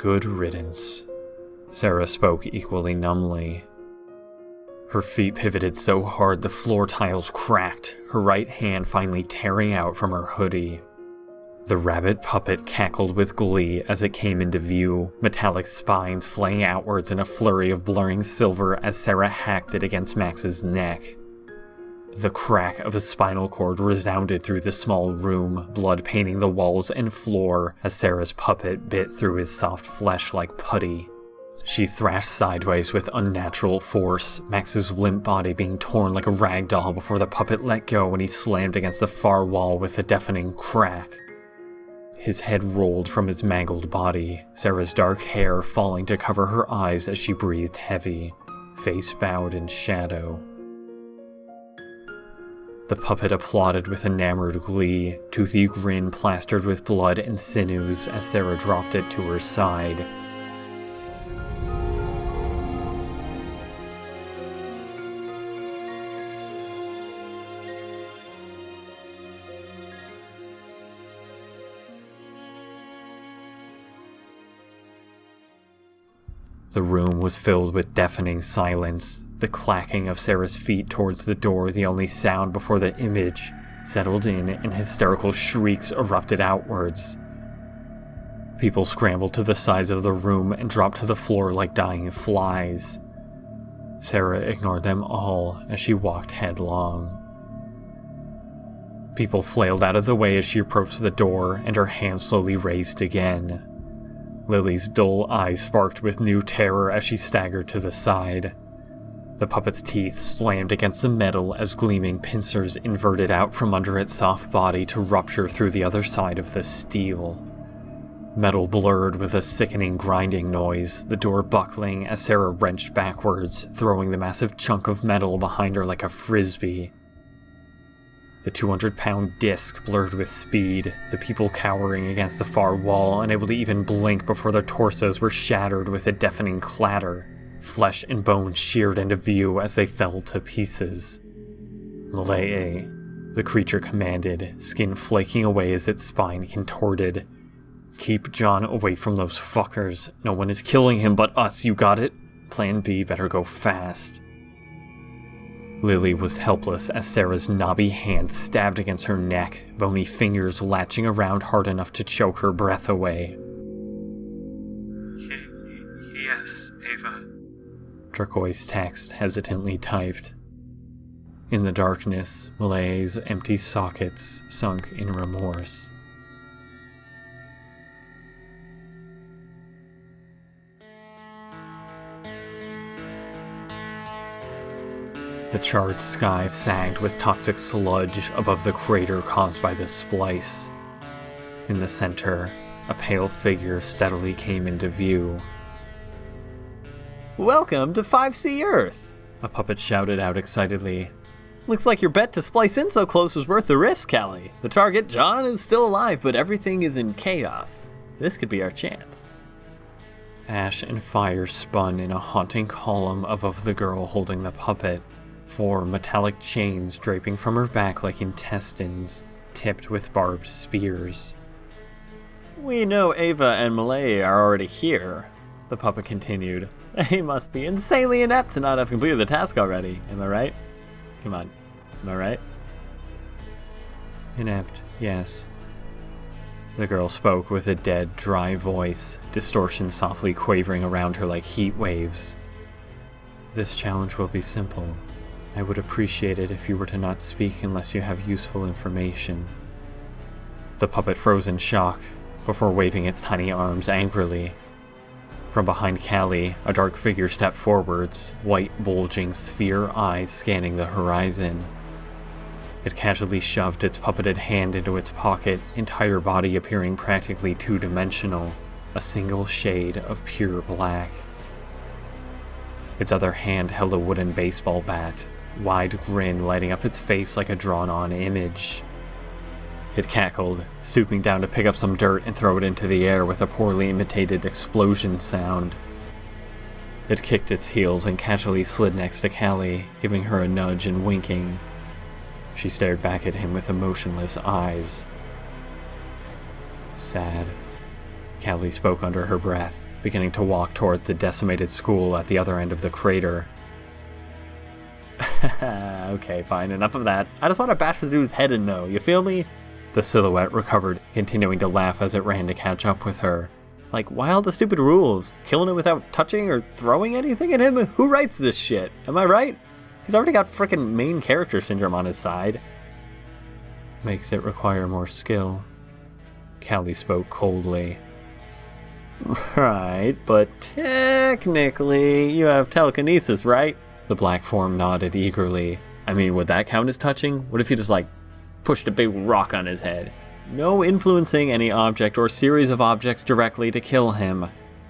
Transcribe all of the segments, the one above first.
Good riddance. Sarah spoke equally numbly. Her feet pivoted so hard the floor tiles cracked, her right hand finally tearing out from her hoodie. The rabbit puppet cackled with glee as it came into view, metallic spines flaying outwards in a flurry of blurring silver as Sarah hacked it against Max's neck. The crack of a spinal cord resounded through the small room, blood painting the walls and floor as Sarah's puppet bit through his soft flesh like putty. She thrashed sideways with unnatural force, Max's limp body being torn like a rag doll before the puppet let go when he slammed against the far wall with a deafening crack. His head rolled from his mangled body, Sarah's dark hair falling to cover her eyes as she breathed heavy, face bowed in shadow. The puppet applauded with enamored glee, toothy grin plastered with blood and sinews as Sarah dropped it to her side. The room was filled with deafening silence, the clacking of Sarah's feet towards the door the only sound before the image settled in and hysterical shrieks erupted outwards. People scrambled to the sides of the room and dropped to the floor like dying flies. Sarah ignored them all as she walked headlong. People flailed out of the way as she approached the door, and her hand slowly raised again. Lily's dull eyes sparked with new terror as she staggered to the side. The puppet's teeth slammed against the metal as gleaming pincers inverted out from under its soft body to rupture through the other side of the steel. Metal blurred with a sickening grinding noise, the door buckling as Sarah wrenched backwards, throwing the massive chunk of metal behind her like a frisbee. The 200-pound disc blurred with speed, the people cowering against the far wall, unable to even blink before their torsos were shattered with a deafening clatter. Flesh and bone sheared into view as they fell to pieces. Malay, the creature commanded, skin flaking away as its spine contorted. Keep John away from those fuckers. No one is killing him but us, you got it? Plan B better go fast. Lily was helpless as Sarah's knobby hand stabbed against her neck, bony fingers latching around hard enough to choke her breath away. Yes, Ava. Turquoise text hesitantly typed. In the darkness, Malay's empty sockets sunk in remorse. The charred sky sagged with toxic sludge above the crater caused by the SPLICE. In the center, a pale figure steadily came into view. Welcome to 5C Earth, a puppet shouted out excitedly. Looks like your bet to splice in so close was worth the risk, Callie. The target, John, is still alive, but everything is in chaos. This could be our chance. Ash and fire spun in a haunting column above the girl holding the puppet, 4 metallic chains draping from her back like intestines, tipped with barbed spears. We know Ava and Malay are already here, the puppet continued. They must be insanely inept to not have completed the task already, am I right? Come on, am I right? Inept, yes. The girl spoke with a dead, dry voice, distortion softly quavering around her like heat waves. This challenge will be simple. I would appreciate it if you were to not speak unless you have useful information. The puppet froze in shock, before waving its tiny arms angrily. From behind Callie, a dark figure stepped forwards, white bulging sphere eyes scanning the horizon. It casually shoved its puppeted hand into its pocket, entire body appearing practically two-dimensional, a single shade of pure black. Its other hand held a wooden baseball bat, wide grin lighting up its face like a drawn-on image. It cackled, stooping down to pick up some dirt and throw it into the air with a poorly imitated explosion sound. It kicked its heels and casually slid next to Callie, giving her a nudge and winking. She stared back at him with emotionless eyes. Sad. Callie spoke under her breath. beginning to walk towards the decimated school at the other end of the crater. Okay, fine, enough of that. I just want to bash the dude's head in though, you feel me? The silhouette recovered, continuing to laugh as it ran to catch up with her. Like, why all the stupid rules? Killing him without touching or throwing anything at him? Who writes this shit? Am I right? He's already got frickin' main character syndrome on his side. Makes it require more skill. Callie spoke coldly. Right, but technically you have telekinesis, right? The black form nodded eagerly. I mean, would that count as touching? What if you just, like, pushed a big rock on his head? No influencing any object or series of objects directly to kill him.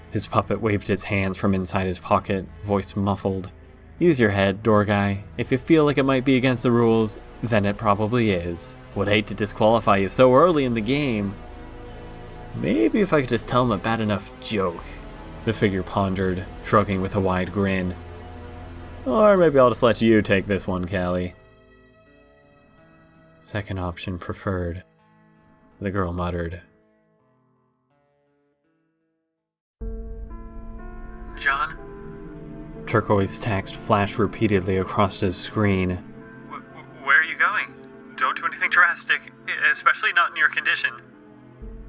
His puppet waved his hands from inside his pocket, voice muffled. Use your head, door guy. If you feel like it might be against the rules, then it probably is. Would hate to disqualify you so early in the game. Maybe if I could just tell him a bad enough joke. The figure pondered, shrugging with a wide grin. Or maybe I'll just let you take this one, Callie. Second option preferred, the girl muttered. John? Turquoise text flashed repeatedly across his screen. Where are you going? Don't do anything drastic, especially not in your condition.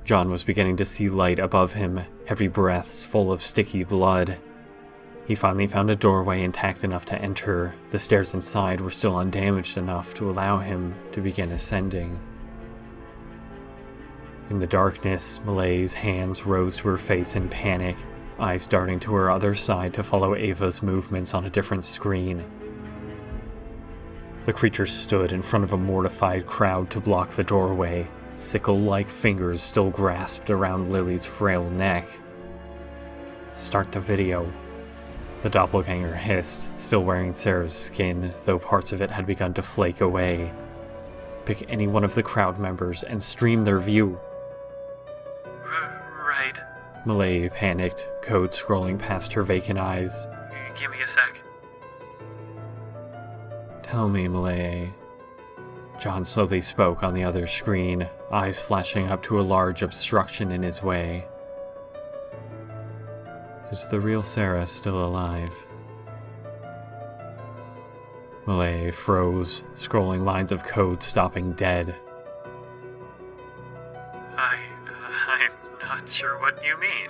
John was beginning to see light above him, heavy breaths full of sticky blood. He finally found a doorway intact enough to enter. The stairs inside were still undamaged enough to allow him to begin ascending. In the darkness, Malay's hands rose to her face in panic, eyes darting to her other side to follow Ava's movements on a different screen. The creature stood in front of a mortified crowd to block the doorway, sickle-like fingers still grasped around Lily's frail neck. Start the video. The doppelganger hissed, still wearing Sarah's skin, though parts of it had begun to flake away. Pick any one of the crowd members and stream their view. Right. Malay panicked, code scrolling past her vacant eyes. Give me a sec. Tell me, Malay. John slowly spoke on the other screen, eyes flashing up to a large obstruction in his way. Is the real Sarah still alive? Malay froze, scrolling lines of code stopping dead. I'm not sure what you mean.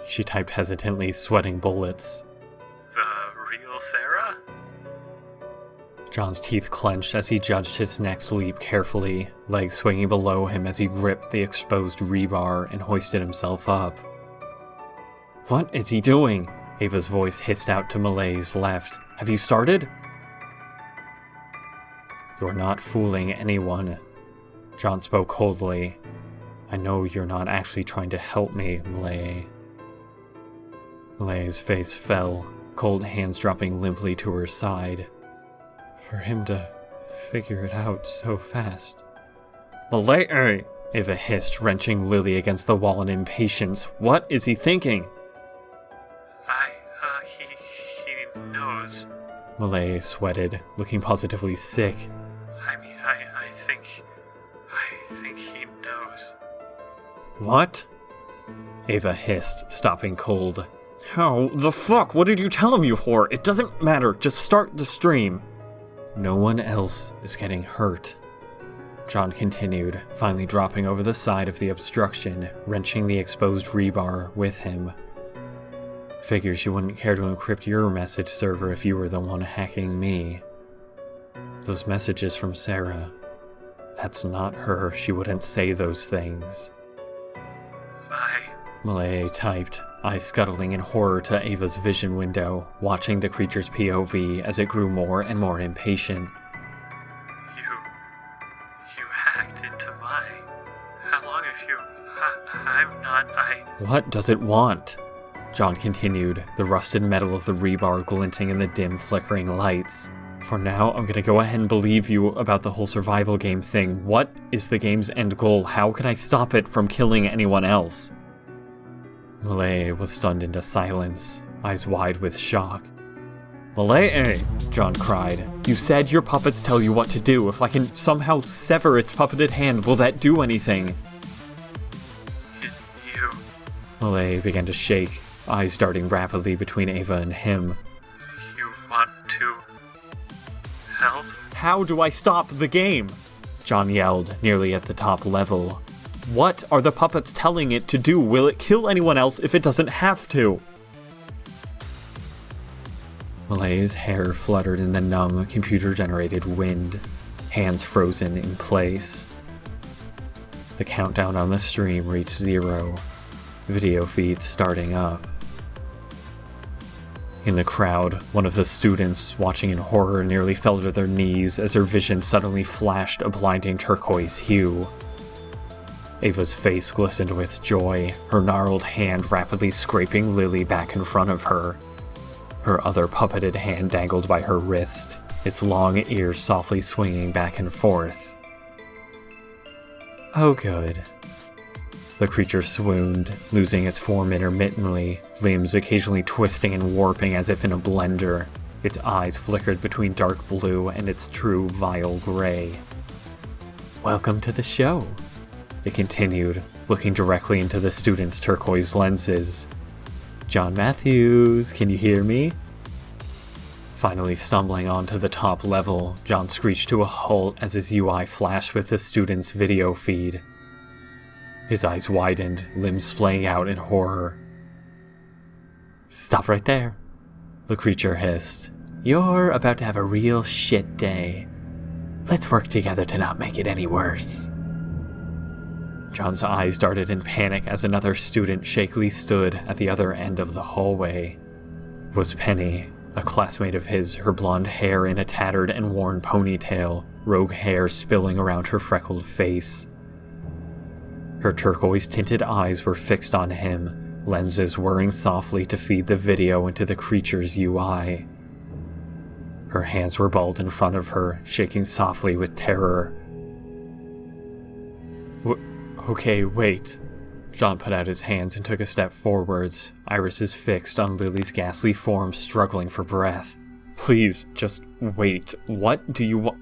She typed hesitantly, sweating bullets. The real Sarah? John's teeth clenched as he judged his next leap carefully, legs swinging below him as he gripped the exposed rebar and hoisted himself up. What is he doing? Ava's voice hissed out to Malay's left. Have you started? You're not fooling anyone. John spoke coldly. I know you're not actually trying to help me, Malay. Malay's face fell, cold hands dropping limply to her side. For him to figure it out so fast. Malay! Ava hissed, wrenching Lily against the wall in impatience. What is he thinking? He knows. Malay sweated, looking positively sick. I mean, I think he knows. What? Ava hissed, stopping cold. How the fuck? What did you tell him, you whore? It doesn't matter, just start the stream. No one else is getting hurt. John continued, finally dropping over the side of the obstruction, wrenching the exposed rebar with him. Figures you wouldn't care to encrypt your message server if you were the one hacking me. Those messages from Sarah. That's not her. She wouldn't say those things. Malay typed, eyes scuttling in horror to Ava's vision window, watching the creature's POV as it grew more and more impatient. You hacked into my... How long have you... I'm not... What does it want? John continued, the rusted metal of the rebar glinting in the dim, flickering lights. For now, I'm gonna go ahead and believe you about the whole survival game thing. What is the game's end goal? How can I stop it from killing anyone else? Malay was stunned into silence, eyes wide with shock. Malay! John cried. You said your puppets tell you what to do. If I can somehow sever its puppeted hand, will that do anything? You... Malay began to shake, eyes darting rapidly between Ava and him. You want to help? How do I stop the game? John yelled, nearly at the top level. What are the puppets telling it to do? Will it kill anyone else if it doesn't have to? Malay's hair fluttered in the numb, computer-generated wind, hands frozen in place. The countdown on the stream reached 0, video feed starting up. In the crowd, one of the students, watching in horror, nearly fell to their knees as her vision suddenly flashed a blinding turquoise hue. Ava's face glistened with joy, her gnarled hand rapidly scraping Lily back in front of her. Her other puppeted hand dangled by her wrist, its long ears softly swinging back and forth. Oh good. The creature swooned, losing its form intermittently, limbs occasionally twisting and warping as if in a blender. Its eyes flickered between dark blue and its true vile gray. Welcome to the show, it continued, looking directly into the student's turquoise lenses. John Matthews, can you hear me? Finally stumbling onto the top level, John screeched to a halt as his UI flashed with the student's video feed. His eyes widened, limbs splaying out in horror. Stop right there, the creature hissed. You're about to have a real shit day. Let's work together to not make it any worse. John's eyes darted in panic as another student shakily stood at the other end of the hallway. It was Penny, a classmate of his, her blonde hair in a tattered and worn ponytail, rogue hair spilling around her freckled face. Her turquoise-tinted eyes were fixed on him, lenses whirring softly to feed the video into the creature's UI. Her hands were balled in front of her, shaking softly with terror. Okay, wait. John put out his hands and took a step forwards, irises fixed on Lily's ghastly form, struggling for breath. Please, just wait. What do you want?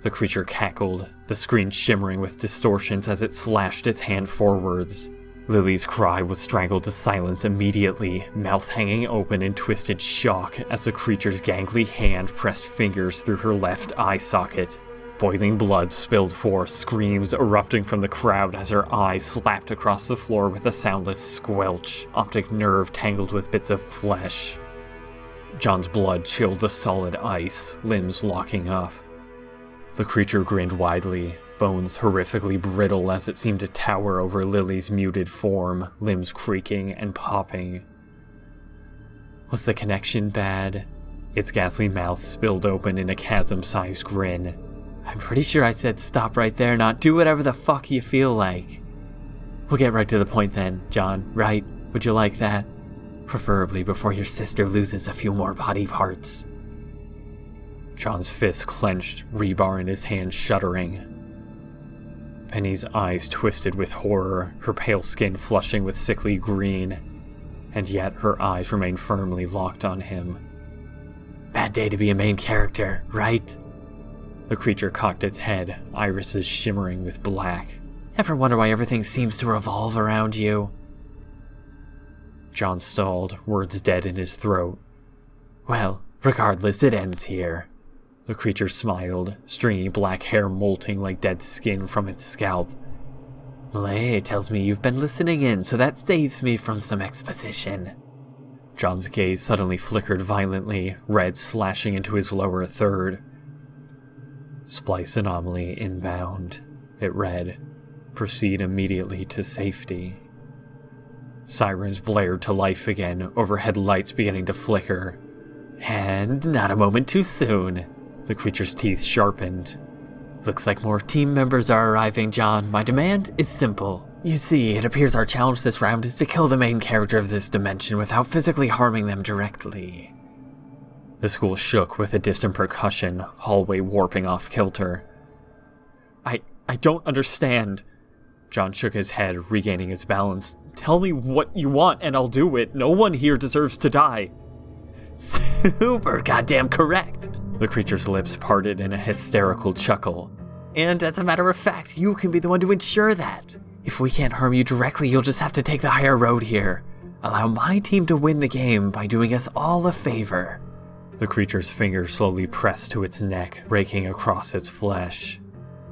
The creature cackled, the screen shimmering with distortions as it slashed its hand forwards. Lily's cry was strangled to silence immediately, mouth hanging open in twisted shock as the creature's gangly hand pressed fingers through her left eye socket. Boiling blood spilled forth, screams erupting from the crowd as her eyes slapped across the floor with a soundless squelch, optic nerve tangled with bits of flesh. John's blood chilled the solid ice, limbs locking up. The creature grinned widely, bones horrifically brittle as it seemed to tower over Lily's muted form, limbs creaking and popping. Was the connection bad? Its ghastly mouth spilled open in a chasm-sized grin. I'm pretty sure I said stop right there, not do whatever the fuck you feel like. We'll get right to the point then, John, right? Would you like that? Preferably before your sister loses a few more body parts. John's fist clenched, rebar in his hand shuddering. Penny's eyes twisted with horror, her pale skin flushing with sickly green, and yet her eyes remained firmly locked on him. Bad day to be a main character, right? The creature cocked its head, irises shimmering with black. Ever wonder why everything seems to revolve around you? John stalled, words dead in his throat. Well, regardless, it ends here. The creature smiled, stringy black hair molting like dead skin from its scalp. Malay tells me you've been listening in, so that saves me from some exposition. John's gaze suddenly flickered violently, red slashing into his lower third. Splice anomaly inbound, it read. Proceed immediately to safety. Sirens blared to life again, overhead lights beginning to flicker. And not a moment too soon. The creature's teeth sharpened. Looks like more team members are arriving, John. My demand is simple. You see, it appears our challenge this round is to kill the main character of this dimension without physically harming them directly. The school shook with a distant percussion, hallway warping off kilter. I don't understand. John shook his head, regaining his balance. Tell me what you want and I'll do it. No one here deserves to die. Super goddamn correct. The creature's lips parted in a hysterical chuckle. And as a matter of fact, you can be the one to ensure that. If we can't harm you directly, you'll just have to take the higher road here. Allow my team to win the game by doing us all a favor. The creature's finger slowly pressed to its neck, raking across its flesh.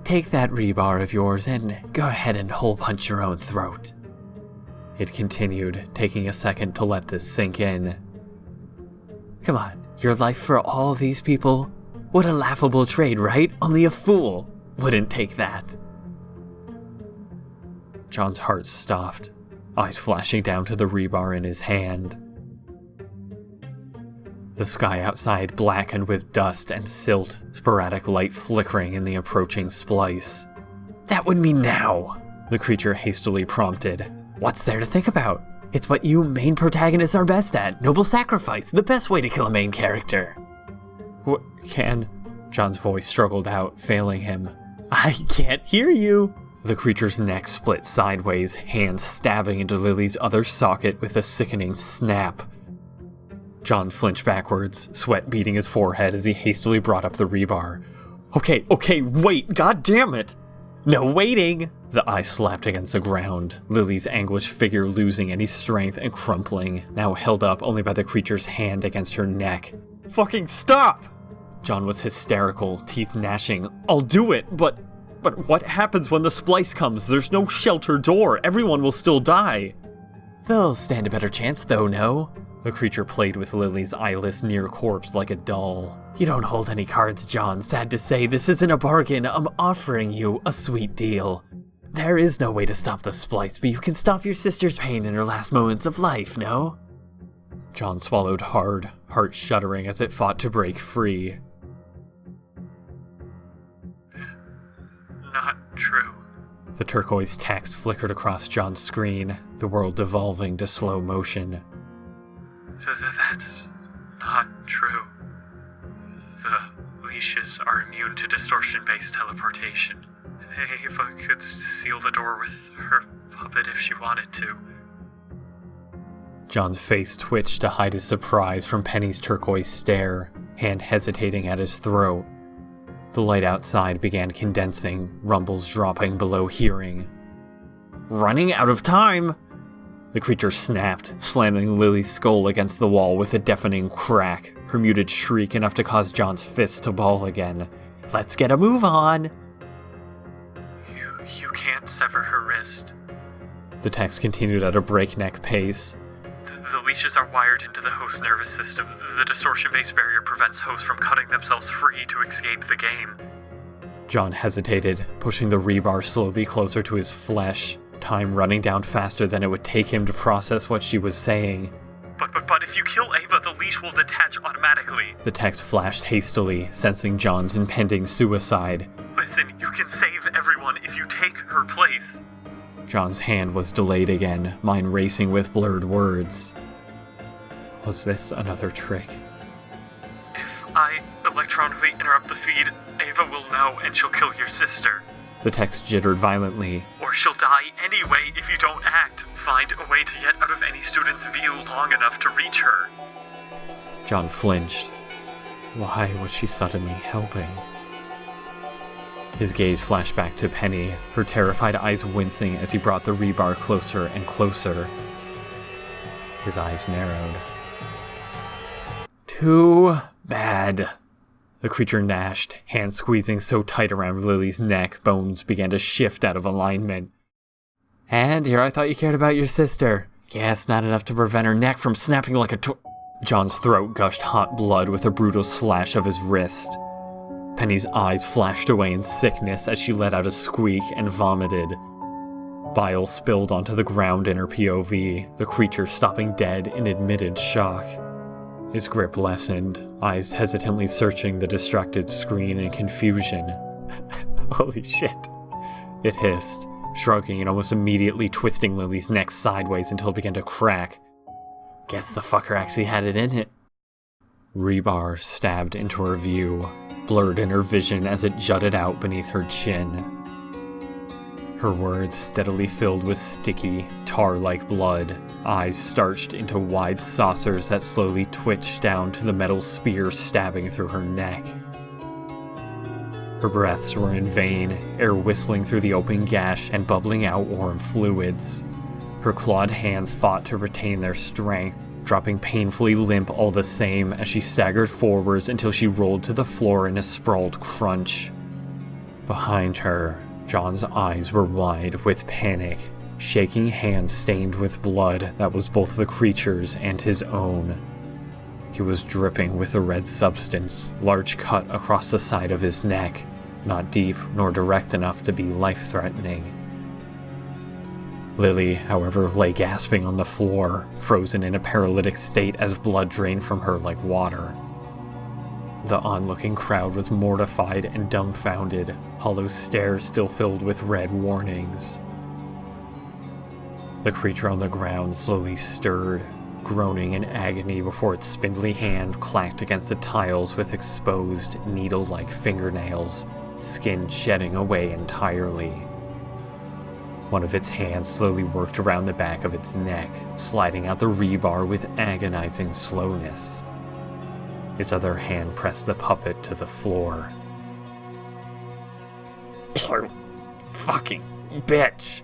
Take that rebar of yours and go ahead and hole punch your own throat. It continued, taking a second to let this sink in. Come on, your life for all these people? What a laughable trade, right? Only a fool wouldn't take that. John's heart stopped, eyes flashing down to the rebar in his hand. The sky outside blackened with dust and silt, sporadic light flickering in the approaching splice. That would mean now, the creature hastily prompted. What's there to think about? It's what you main protagonists are best at. Noble sacrifice, the best way to kill a main character. What can... John's voice struggled out, failing him. I can't hear you. The creature's neck split sideways, hands stabbing into Lily's other socket with a sickening snap. John flinched backwards, sweat beading his forehead as he hastily brought up the rebar. Okay, wait, god damn it! No waiting! The eye slapped against the ground, Lily's anguished figure losing any strength and crumpling, now held up only by the creature's hand against her neck. Fucking stop! John was hysterical, teeth gnashing. I'll do it, but what happens when the splice comes? There's no shelter door. Everyone will still die. They'll stand a better chance, though, no? The creature played with Lily's eyeless near corpse like a doll. You don't hold any cards, John. Sad to say, this isn't a bargain. I'm offering you a sweet deal. There is no way to stop the splice, but you can stop your sister's pain in her last moments of life, no? John swallowed hard, heart shuddering as it fought to break free. Not true. The turquoise text flickered across John's screen, the world devolving to slow motion. That's not true. The leashes are immune to distortion-based teleportation. Ava could seal the door with her puppet if she wanted to. John's face twitched to hide his surprise from Penny's turquoise stare, hand hesitating at his throat. The light outside began condensing, rumbles dropping below hearing. Running out of time! The creature snapped, slamming Lily's skull against the wall with a deafening crack, her muted shriek enough to cause John's fist to ball again. Let's get a move on! You can't sever her wrist. The text continued at a breakneck pace. The leashes are wired into the host's nervous system. The distortion-based barrier prevents hosts from cutting themselves free to escape the game. John hesitated, pushing the rebar slowly closer to his flesh, time running down faster than it would take him to process what she was saying. But if you kill Ava, the leash will detach automatically. The text flashed hastily, sensing John's impending suicide. Listen, you can save everyone if you take her place. John's hand was delayed again, mind racing with blurred words. Was this another trick? If I electronically interrupt the feed, Ava will know and she'll kill your sister. The text jittered violently. Or she'll die anyway if you don't act. Find a way to get out of any student's view long enough to reach her. John flinched. Why was she suddenly helping? His gaze flashed back to Penny, her terrified eyes wincing as he brought the rebar closer and closer. His eyes narrowed. Too bad. The creature gnashed, hands squeezing so tight around Lily's neck, bones began to shift out of alignment. And here I thought you cared about your sister. Guess not enough to prevent her neck from snapping like a John's throat gushed hot blood with a brutal slash of his wrist. Penny's eyes flashed away in sickness as she let out a squeak and vomited. Bile spilled onto the ground in her POV, the creature stopping dead in admitted shock. His grip lessened, eyes hesitantly searching the distracted screen in confusion. Holy shit. It hissed, shrugging and almost immediately twisting Lily's neck sideways until it began to crack. Guess the fucker actually had it in it. Rebar stabbed into her view, blurred in her vision as it jutted out beneath her chin. Her words steadily filled with sticky, tar-like blood, eyes starched into wide saucers that slowly twitched down to the metal spear stabbing through her neck. Her breaths were in vain, air whistling through the open gash and bubbling out warm fluids. Her clawed hands fought to retain their strength, dropping painfully limp all the same as she staggered forwards until she rolled to the floor in a sprawled crunch. Behind her, John's eyes were wide with panic, shaking hands stained with blood that was both the creature's and his own. He was dripping with a red substance, large cut across the side of his neck, not deep nor direct enough to be life-threatening. Lily, however, lay gasping on the floor, frozen in a paralytic state as blood drained from her like water. The onlooking crowd was mortified and dumbfounded, hollow stares still filled with red warnings. The creature on the ground slowly stirred, groaning in agony before its spindly hand clacked against the tiles with exposed, needle-like fingernails, skin shedding away entirely. One of its hands slowly worked around the back of its neck, sliding out the rebar with agonizing slowness. Its other hand pressed the puppet to the floor. You fucking bitch!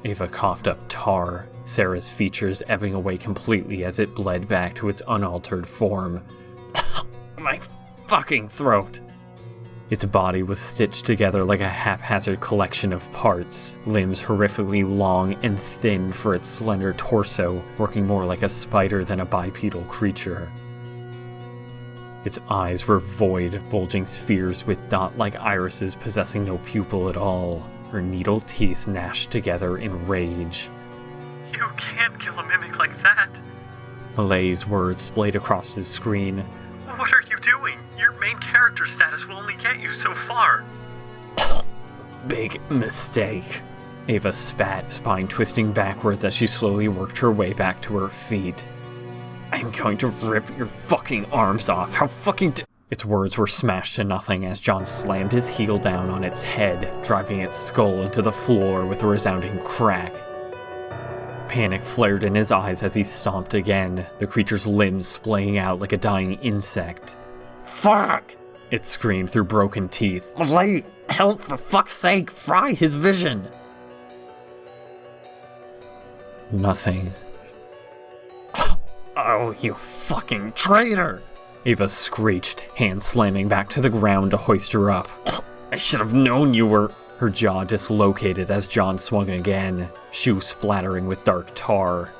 Ava coughed up tar, Sarah's features ebbing away completely as it bled back to its unaltered form. My fucking throat! Its body was stitched together like a haphazard collection of parts, limbs horrifically long and thin for its slender torso, working more like a spider than a bipedal creature. Its eyes were void, bulging spheres with dot-like irises possessing no pupil at all, her needle teeth gnashed together in rage. You can't kill a mimic like that! Malay's words splayed across his screen. What are you doing? Your main character status will only get you so far. Big mistake. Ava spat, spine twisting backwards as she slowly worked her way back to her feet. I'm going to rip your fucking arms off. How fucking Its words were smashed to nothing as John slammed his heel down on its head, driving its skull into the floor with a resounding crack. Panic flared in his eyes as he stomped again, the creature's limbs splaying out like a dying insect. Fuck! It screamed through broken teeth. Malay, help for fuck's sake, fry his vision! Nothing. Oh, you fucking traitor! Ava screeched, hand slamming back to the ground to hoist her up. I should have known you were... Her jaw dislocated as John swung again, shoe splattering with dark tar.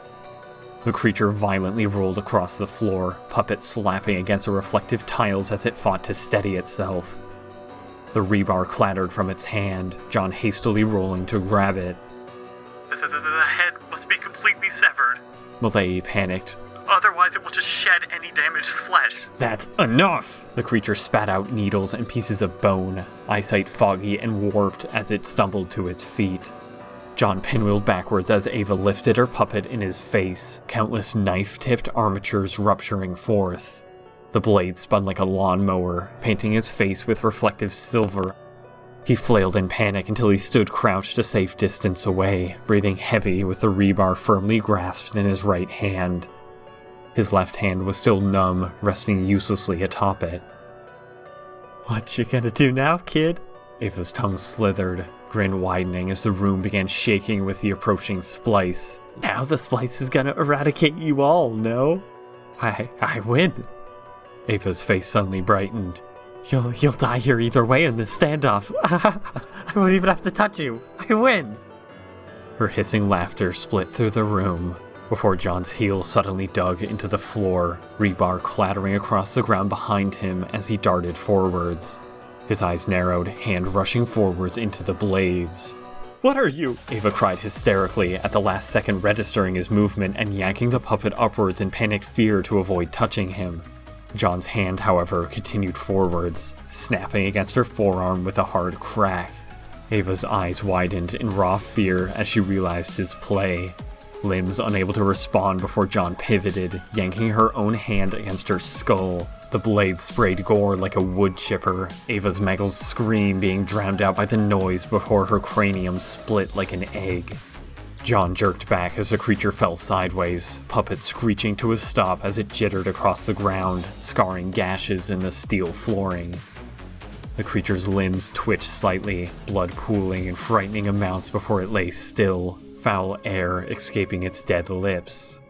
The creature violently rolled across the floor, puppet slapping against the reflective tiles as it fought to steady itself. The rebar clattered from its hand, John hastily rolling to grab it. The head must be completely severed. Malay panicked. Otherwise it will just shed any damaged flesh. That's enough! The creature spat out needles and pieces of bone, eyesight foggy and warped as it stumbled to its feet. John pinwheeled backwards as Ava lifted her puppet in his face, countless knife-tipped armatures rupturing forth. The blade spun like a lawnmower, painting his face with reflective silver. He flailed in panic until he stood crouched a safe distance away, breathing heavy with the rebar firmly grasped in his right hand. His left hand was still numb, resting uselessly atop it. What you gonna do now, kid? Ava's tongue slithered, grin widening as the room began shaking with the approaching SPLICE. Now the SPLICE is gonna eradicate you all, no? I win. Ava's face suddenly brightened. You'll die here either way in this standoff. I won't even have to touch you. I win. Her hissing laughter split through the room, before John's heel suddenly dug into the floor, rebar clattering across the ground behind him as he darted forwards. His eyes narrowed, hand rushing forwards into the blades. What are you? Ava cried hysterically, at the last second registering his movement and yanking the puppet upwards in panicked fear to avoid touching him. John's hand, however, continued forwards, snapping against her forearm with a hard crack. Ava's eyes widened in raw fear as she realized his play. Limbs unable to respond before John pivoted, yanking her own hand against her skull. The blade sprayed gore like a wood chipper, Ava's mangled scream being drowned out by the noise before her cranium split like an egg. John jerked back as the creature fell sideways, puppet screeching to a stop as it jittered across the ground, scarring gashes in the steel flooring. The creature's limbs twitched slightly, blood pooling in frightening amounts before it lay still, foul air escaping its dead lips.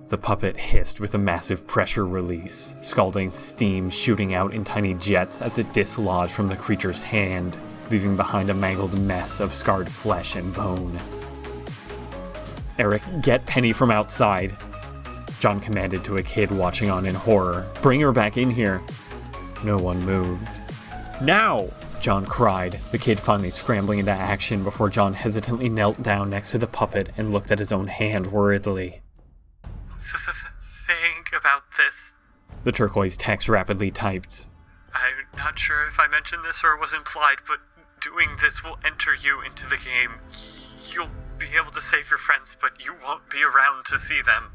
The puppet hissed with a massive pressure release, scalding steam shooting out in tiny jets as it dislodged from the creature's hand, leaving behind a mangled mess of scarred flesh and bone. "Eric, get Penny from outside," John commanded to a kid watching on in horror. "Bring her back in here." No one moved. "Now!" John cried, the kid finally scrambling into action before John hesitantly knelt down next to the puppet and looked at his own hand worriedly. Think about this. The turquoise text rapidly typed. "I'm not sure if I mentioned this or it was implied, but doing this will enter you into the game. You'll be able to save your friends, but you won't be around to see them."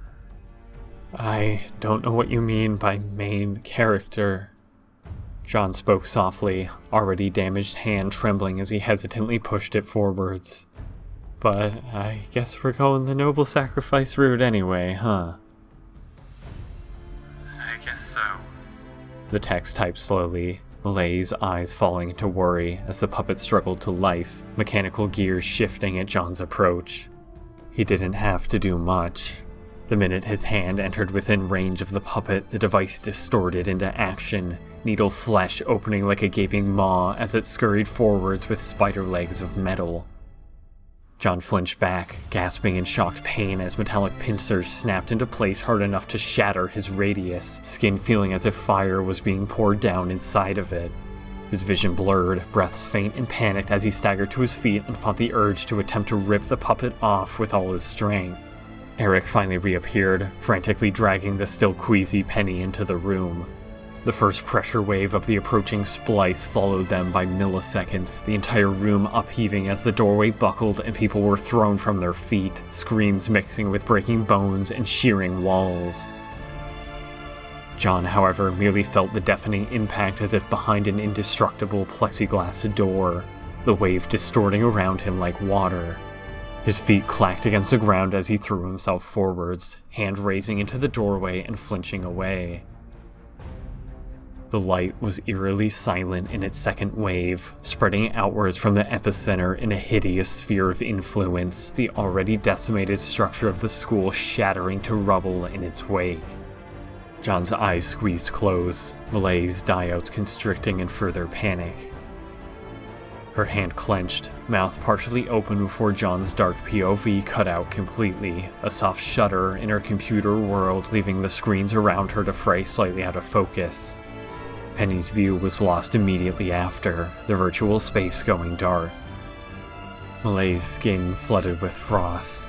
"I don't know what you mean by main character." John spoke softly, already damaged hand trembling as he hesitantly pushed it forwards. "But I guess we're going the noble sacrifice route anyway, huh?" "I guess so." The text typed slowly, Malay's eyes falling into worry as the puppet struggled to life, mechanical gears shifting at John's approach. He didn't have to do much. The minute his hand entered within range of the puppet, the device distorted into action, needle flesh opening like a gaping maw as it scurried forwards with spider legs of metal. John flinched back, gasping in shocked pain as metallic pincers snapped into place hard enough to shatter his radius, skin feeling as if fire was being poured down inside of it. His vision blurred, breaths faint and panicked as he staggered to his feet and fought the urge to attempt to rip the puppet off with all his strength. Eric finally reappeared, frantically dragging the still queasy Penny into the room. The first pressure wave of the approaching splice followed them by milliseconds, the entire room upheaving as the doorway buckled and people were thrown from their feet, screams mixing with breaking bones and shearing walls. John, however, merely felt the deafening impact as if behind an indestructible plexiglass door, the wave distorting around him like water. His feet clacked against the ground as he threw himself forwards, hand raising into the doorway and flinching away. The light was eerily silent in its second wave, spreading outwards from the epicenter in a hideous sphere of influence, the already decimated structure of the school shattering to rubble in its wake. John's eyes squeezed close, Malay's diodes constricting in further panic. Her hand clenched, mouth partially open before John's dark POV cut out completely, a soft shudder in her computer world leaving the screens around her to fray slightly out of focus. Penny's view was lost immediately after, the virtual space going dark. Malay's skin flooded with frost.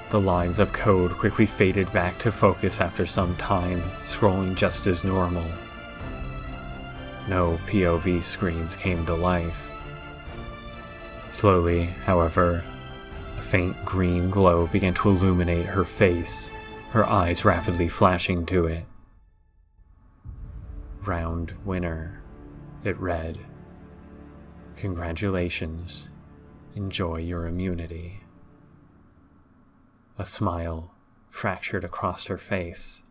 The lines of code quickly faded back to focus after some time, scrolling just as normal. No POV screens came to life. Slowly, however, a faint green glow began to illuminate her face, her eyes rapidly flashing to it. "Round winner," it read. "Congratulations. Enjoy your immunity." A smile fractured across her face.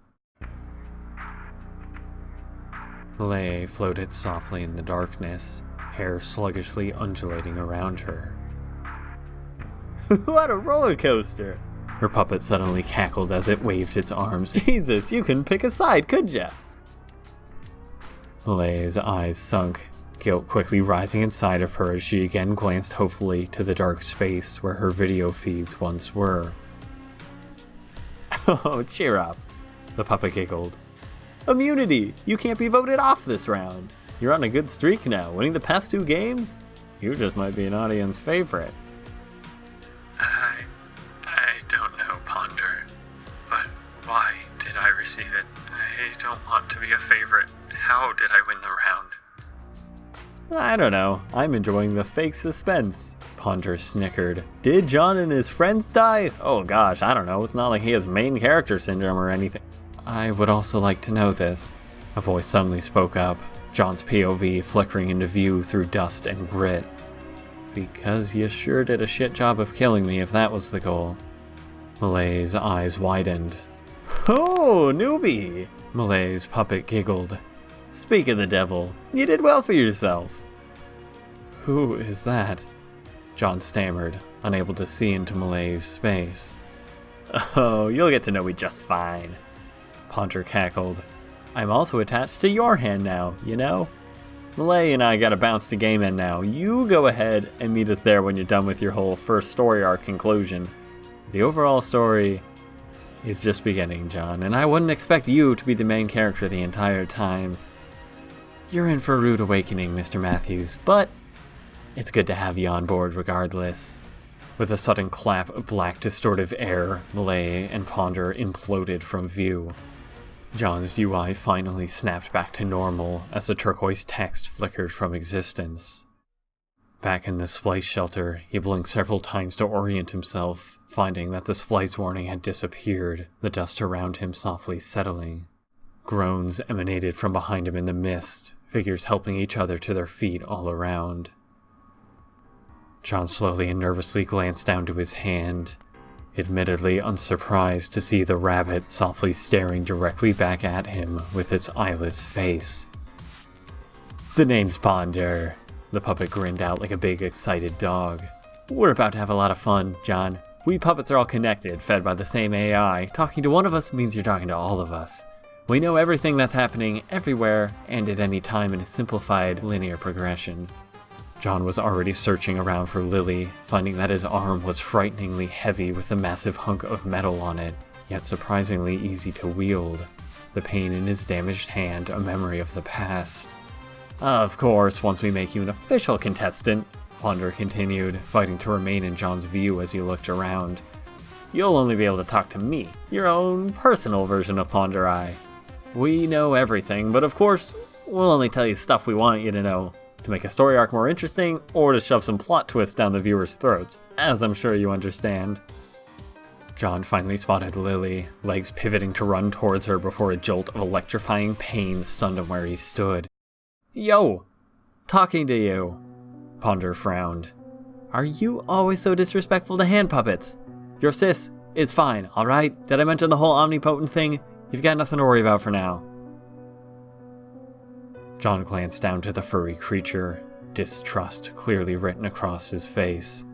Malay floated softly in the darkness, hair sluggishly undulating around her. What a roller coaster! Her puppet suddenly cackled as it waved its arms. Jesus, you couldn't pick a side, could ya? Malay's eyes sunk, guilt quickly rising inside of her as she again glanced hopefully to the dark space where her video feeds once were. Oh, cheer up, the puppet giggled. Immunity! You can't be voted off this round. You're on a good streak now, winning the past 2 games. You just might be an audience favorite. I don't know, Ponder. But why did I receive it? I don't want to be a favorite. How did I win the round? I don't know. I'm enjoying the fake suspense. Ponder snickered. Did John and his friends die? Oh gosh, I don't know. It's not like he has main character syndrome or anything. I would also like to know this. A voice suddenly spoke up, John's POV flickering into view through dust and grit. Because you sure did a shit job of killing me if that was the goal. Malay's eyes widened. Oh, newbie! Malay's puppet giggled. Speak of the devil, you did well for yourself. Who is that? John stammered, unable to see into Malay's space. Oh, you'll get to know me just fine, Ponder cackled. I'm also attached to your hand now, you know? Malay and I gotta bounce to game end now. You go ahead and meet us there when you're done with your whole first story arc conclusion. The overall story is just beginning, John, and I wouldn't expect you to be the main character the entire time. You're in for a rude awakening, Mr. Matthews, but it's good to have you on board regardless. With a sudden clap of black distortive air, Malay and Ponder imploded from view. John's UI finally snapped back to normal as the turquoise text flickered from existence. Back in the SPLICE shelter, he blinked several times to orient himself, finding that the SPLICE warning had disappeared, the dust around him softly settling. Groans emanated from behind him in the mist, figures helping each other to their feet all around. John slowly and nervously glanced down to his hand, admittedly unsurprised to see the rabbit softly staring directly back at him with its eyeless face. The name's Ponder, the puppet grinned out like a big excited dog. We're about to have a lot of fun, John. We puppets are all connected, fed by the same AI. Talking to one of us means you're talking to all of us. We know everything that's happening everywhere and at any time in a simplified linear progression. John was already searching around for Lily, finding that his arm was frighteningly heavy with a massive hunk of metal on it, yet surprisingly easy to wield. The pain in his damaged hand a memory of the past. Of course, once we make you an official contestant, Ponder continued, fighting to remain in John's view as he looked around. You'll only be able to talk to me, your own personal version of Ponder Eye. We know everything, but of course, we'll only tell you stuff we want you to know. To make a story arc more interesting, or to shove some plot twists down the viewers' throats, as I'm sure you understand. John finally spotted Lily, legs pivoting to run towards her before a jolt of electrifying pain stunned him where he stood. Yo! Talking to you. Ponder frowned. Are you always so disrespectful to hand puppets? Your sis is fine, alright? Did I mention the whole omnipotent thing? You've got nothing to worry about for now. John glanced down to the furry creature, distrust clearly written across his face.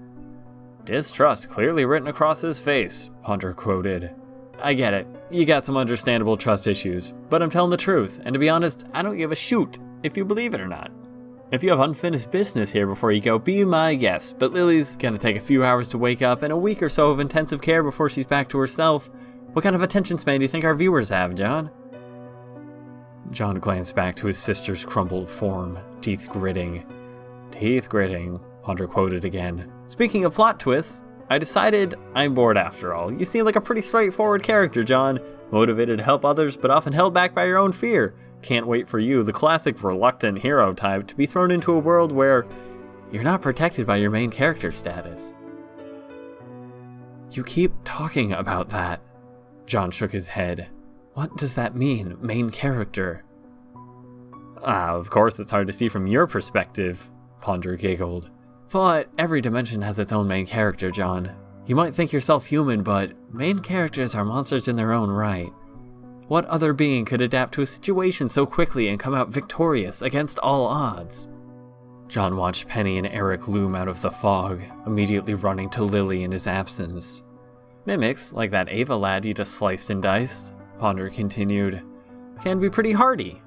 Distrust clearly written across his face, Ponder quoted. I get it, you got some understandable trust issues, but I'm telling the truth, and to be honest, I don't give a shoot if you believe it or not. If you have unfinished business here before you go, be my guest, but Lily's gonna take a few hours to wake up and a week or so of intensive care before she's back to herself. What kind of attention span do you think our viewers have, John? John glanced back to his sister's crumpled form, teeth gritting. Teeth gritting, Ponder quoted again. Speaking of plot twists, I decided I'm bored after all. You seem like a pretty straightforward character, John. Motivated to help others, but often held back by your own fear. Can't wait for you, the classic reluctant hero type, to be thrown into a world where you're not protected by your main character status. You keep talking about that. John shook his head. What does that mean, main character? Of course it's hard to see from your perspective, Ponder giggled. But every dimension has its own main character, John. You might think yourself human, but main characters are monsters in their own right. What other being could adapt to a situation so quickly and come out victorious against all odds? John watched Penny and Eric loom out of the fog, immediately running to Lily in his absence. Mimics, like that Ava lad you just sliced and diced, Ponder continued, can be pretty hardy.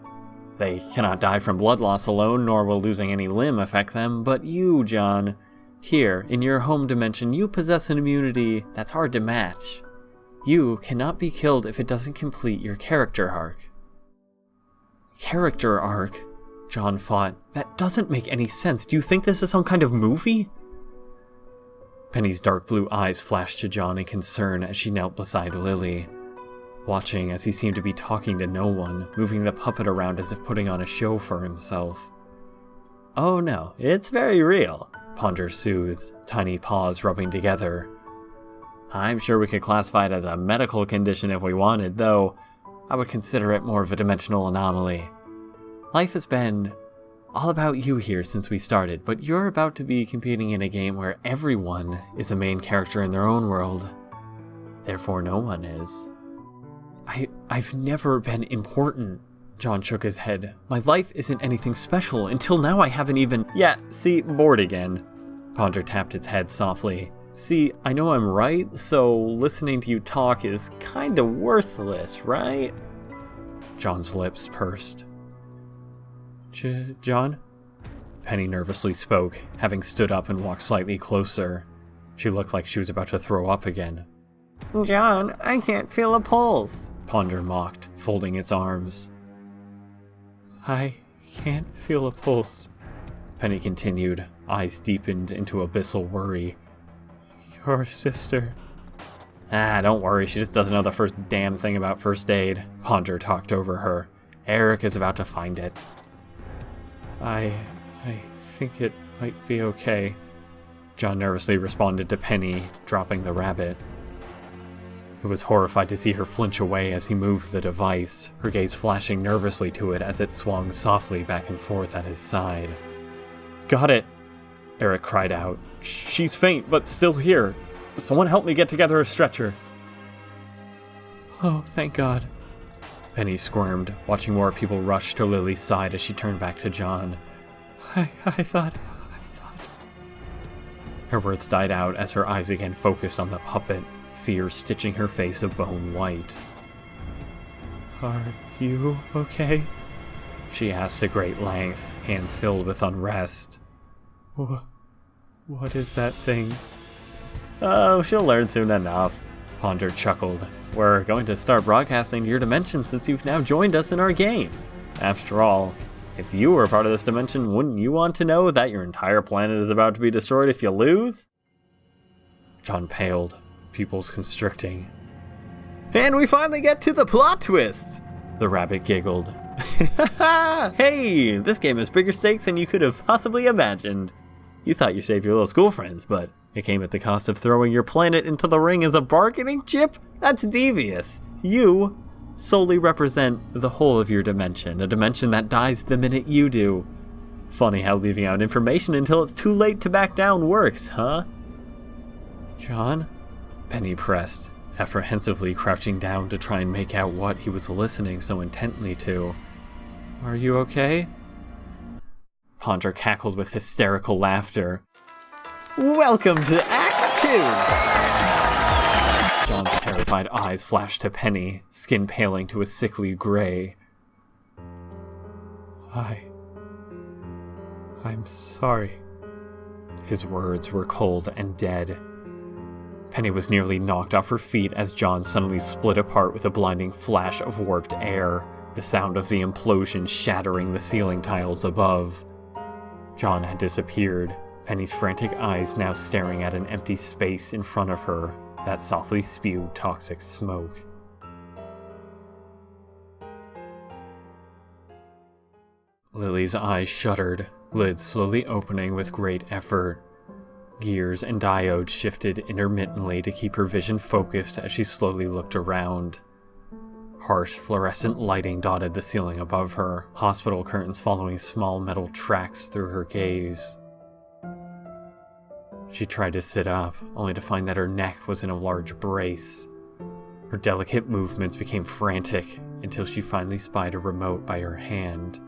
They cannot die from blood loss alone, nor will losing any limb affect them, but you, John, here, in your home dimension, you possess an immunity that's hard to match. You cannot be killed if it doesn't complete your character arc. Character arc? John thought. That doesn't make any sense. Do you think this is some kind of movie? Penny's dark blue eyes flashed to John in concern as she knelt beside Lily, watching as he seemed to be talking to no one, moving the puppet around as if putting on a show for himself. Oh no, it's very real, Ponder soothed, tiny paws rubbing together. I'm sure we could classify it as a medical condition if we wanted, though I would consider it more of a dimensional anomaly. Life has been all about you here since we started, but you're about to be competing in a game where everyone is a main character in their own world. Therefore, no one is. I've never been important. John shook his head. My life isn't anything special. Until now I haven't even... Yeah, see, bored again. Ponder tapped its head softly. See, I know I'm right, so listening to you talk is kinda worthless, right? John's lips pursed. John? Penny nervously spoke, having stood up and walked slightly closer. She looked like she was about to throw up again. John, I can't feel a pulse, Ponder mocked, folding its arms. I can't feel a pulse, Penny continued, eyes deepened into abyssal worry. Your sister. Don't worry, she just doesn't know the first damn thing about first aid. Ponder talked over her. Eric is about to find it. I think it might be okay, John nervously responded to Penny, dropping the rabbit. He was horrified to see her flinch away as he moved the device, her gaze flashing nervously to it as it swung softly back and forth at his side. Got it, Eric cried out. She's faint, but still here. Someone help me get together a stretcher. Oh, thank God. Penny squirmed, watching more people rush to Lily's side as she turned back to John. I thought... Her words died out as her eyes again focused on the puppet, fear stitching her face a bone white. Are you okay? She asked at great length, hands filled with unrest. What is that thing? Oh, she'll learn soon enough, Ponder chuckled. We're going to start broadcasting to your dimension since you've now joined us in our game. After all, if you were part of this dimension, wouldn't you want to know that your entire planet is about to be destroyed if you lose? John paled, pupils constricting. And we finally get to the plot twist! The rabbit giggled. Hey, this game has bigger stakes than you could have possibly imagined. You thought you saved your little school friends, but it came at the cost of throwing your planet into the ring as a bargaining chip? That's devious. You solely represent the whole of your dimension, a dimension that dies the minute you do. Funny how leaving out information until it's too late to back down works, huh? John? Penny pressed, apprehensively crouching down to try and make out what he was listening so intently to. Are you okay? Ponder cackled with hysterical laughter. Welcome to Act 2! John's terrified eyes flashed to Penny, skin paling to a sickly gray. I'm sorry. His words were cold and dead. Penny was nearly knocked off her feet as John suddenly split apart with a blinding flash of warped air, the sound of the implosion shattering the ceiling tiles above. John had disappeared, Penny's frantic eyes now staring at an empty space in front of her that softly spewed toxic smoke. Lily's eyes shuddered, lids slowly opening with great effort. Gears and diodes shifted intermittently to keep her vision focused as she slowly looked around. Harsh fluorescent lighting dotted the ceiling above her, hospital curtains following small metal tracks through her gaze. She tried to sit up, only to find that her neck was in a large brace. Her delicate movements became frantic until she finally spied a remote by her hand.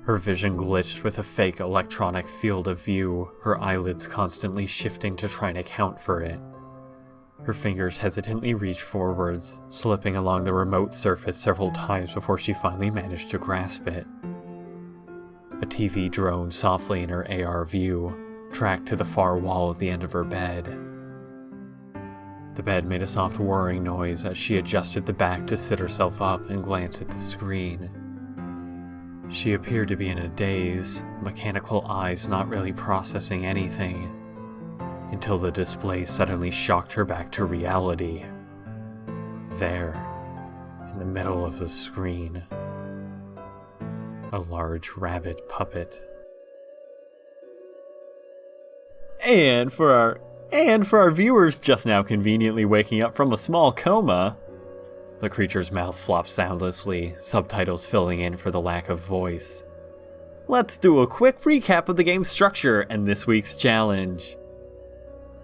Her vision glitched with a fake electronic field of view, her eyelids constantly shifting to try and account for it. Her fingers hesitantly reached forwards, slipping along the remote surface several times before she finally managed to grasp it. A TV droned softly in her AR view, tracked to the far wall at the end of her bed. The bed made a soft whirring noise as she adjusted the back to sit herself up and glance at the screen. She appeared to be in a daze, mechanical eyes not really processing anything, until the display suddenly shocked her back to reality. There, in the middle of the screen, a large rabbit puppet. And for our viewers just now conveniently waking up from a small coma, the creature's mouth flopped soundlessly, subtitles filling in for the lack of voice. Let's do a quick recap of the game's structure and this week's challenge.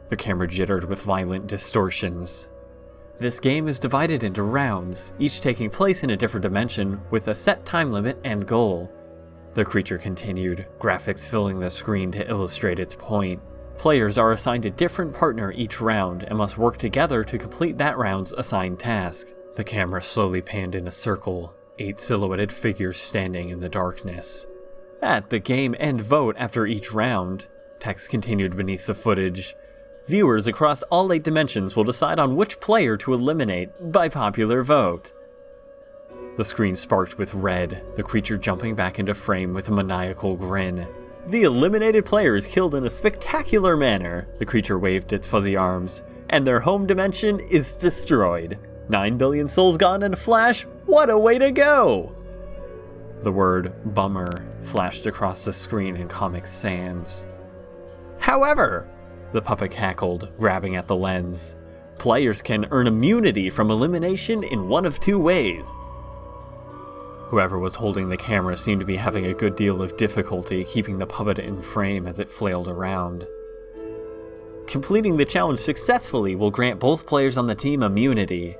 The camera jittered with violent distortions. This game is divided into rounds, each taking place in a different dimension with a set time limit and goal. The creature continued, graphics filling the screen to illustrate its point. Players are assigned a different partner each round and must work together to complete that round's assigned task. The camera slowly panned in a circle, 8 silhouetted figures standing in the darkness. At the game end vote after each round, text continued beneath the footage, viewers across all 8 dimensions will decide on which player to eliminate by popular vote. The screen sparked with red, the creature jumping back into frame with a maniacal grin. The eliminated player is killed in a spectacular manner, the creature waved its fuzzy arms, and their home dimension is destroyed. 9 billion souls gone in a flash, what a way to go! The word bummer flashed across the screen in Comic Sans. However, the puppet cackled, grabbing at the lens. Players can earn immunity from elimination in one of 2 ways. Whoever was holding the camera seemed to be having a good deal of difficulty keeping the puppet in frame as it flailed around. Completing the challenge successfully will grant both players on the team immunity.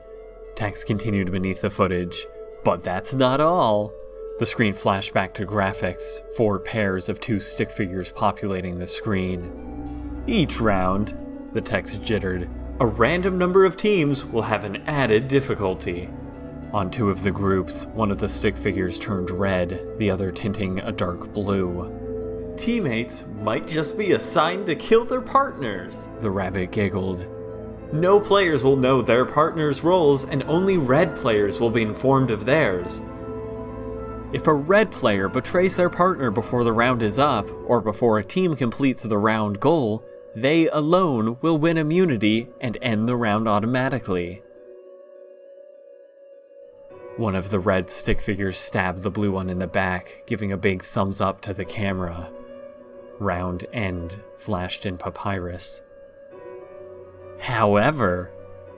Text continued beneath the footage, but that's not all. The screen flashed back to graphics, 4 pairs of 2 stick figures populating the screen. Each round, the text jittered, a random number of teams will have an added difficulty. On 2 of the groups, one of the stick figures turned red, the other tinting a dark blue. Teammates might just be assigned to kill their partners, the rabbit giggled. No players will know their partner's roles, and only red players will be informed of theirs. If a red player betrays their partner before the round is up, or before a team completes the round goal, they alone will win immunity and end the round automatically. One of the red stick figures stabbed the blue one in the back, giving a big thumbs up to the camera. Round end flashed in papyrus. However,